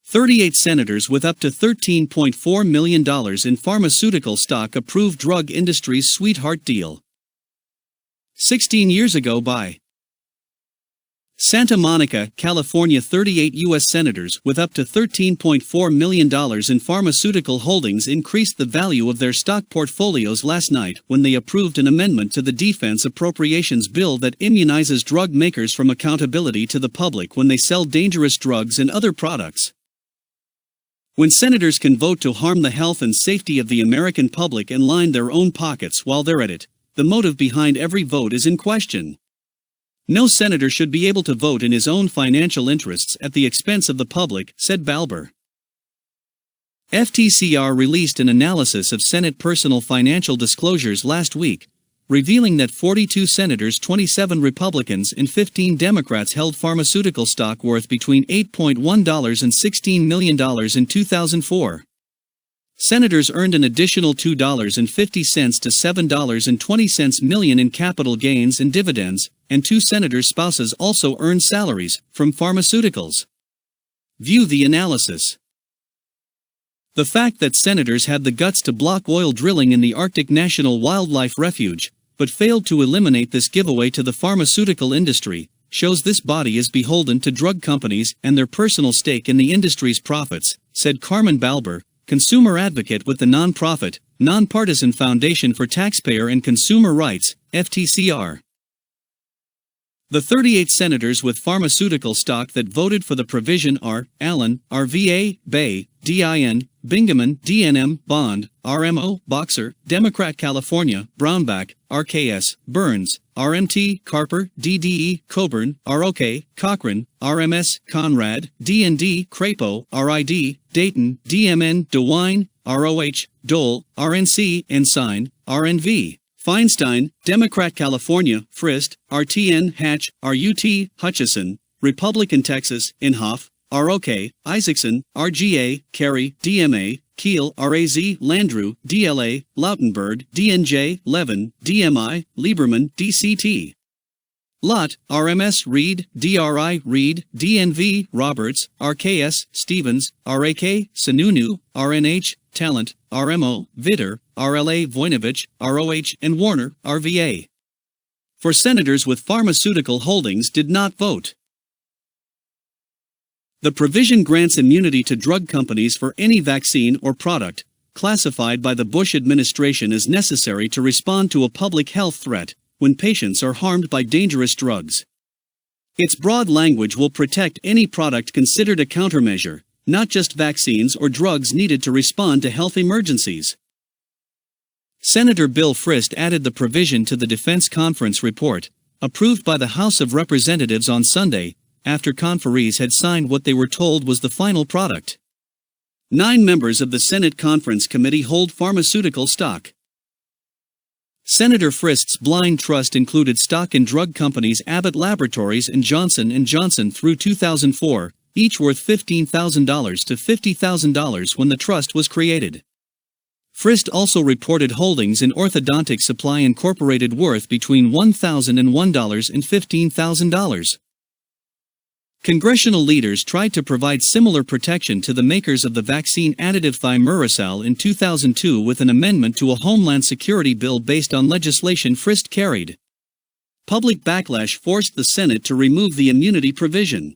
38 senators with up to $13.4 million in pharmaceutical stock approve drug industry's sweetheart deal. 16 years ago by Santa Monica, California. 38 U.S. senators with up to $13.4 million in pharmaceutical holdings increased the value of their stock portfolios last night when they approved an amendment to the Defense Appropriations Bill that immunizes drug makers from accountability to the public when they sell dangerous drugs and other products. When senators can vote to harm the health and safety of the American public and line their own pockets while they're at it, the motive behind every vote is in question. No senator should be able to vote in his own financial interests at the expense of the public, said Balber. FTCR released an analysis of Senate personal financial disclosures last week, revealing that 42 senators, 27 Republicans, and 15 Democrats held pharmaceutical stock worth between $8.1 and $16 million in 2004. Senators earned an additional $2.50 to $7.20 million in capital gains and dividends, and 2 senators' spouses also earned salaries from pharmaceuticals. View the analysis. The fact that senators had the guts to block oil drilling in the Arctic National Wildlife Refuge, but failed to eliminate this giveaway to the pharmaceutical industry, shows this body is beholden to drug companies and their personal stake in the industry's profits, said Carmen Balber, consumer advocate with the nonprofit, Nonpartisan Foundation for Taxpayer and Consumer Rights, FTCR. The 38 senators with pharmaceutical stock that voted for the provision are Allen, RVA, Bay, DIN, Bingaman, DNM, Bond, RMO, Boxer, Democrat California, Brownback, RKS, Burns, RMT, Carper, DDE, Coburn, ROK, Cochran, RMS, Conrad, DND, Crapo, RID, Dayton, DMN, DeWine, ROH, Dole, RNC, Ensign, RNV. Feinstein, Democrat California, Frist, RTN, Hatch, RUT, Hutchison, Republican Texas, Inhofe, ROK, Isaacson, RGA, Carey, DMA, Keel, RAZ, Landrieu, DLA, Lautenberg, DNJ, Levin, DMI, Lieberman, DCT. Lott, RMS, Reed, DRI, Reed, DNV, Roberts, RKS, Stevens, RAK, Sununu, RNH, Talent, RMO, Vitter, RLA, Voinovich, ROH, and Warner, RVA. For senators with pharmaceutical holdings did not vote. The provision grants immunity to drug companies for any vaccine or product, classified by the Bush administration as necessary to respond to a public health threat, when patients are harmed by dangerous drugs. Its broad language will protect any product considered a countermeasure, not just vaccines or drugs needed to respond to health emergencies. Senator Bill Frist added the provision to the Defense Conference report, approved by the House of Representatives on Sunday, after conferees had signed what they were told was the final product. 9 members of the Senate Conference Committee hold pharmaceutical stock. Senator Frist's blind trust included stock in drug companies Abbott Laboratories and Johnson & Johnson through 2004, each worth $15,000 to $50,000 when the trust was created. Frist also reported holdings in Orthodontic Supply Incorporated worth between $1,001 and $15,000. Congressional leaders tried to provide similar protection to the makers of the vaccine additive thimerosal in 2002 with an amendment to a Homeland Security bill based on legislation Frist carried. Public backlash forced the Senate to remove the immunity provision.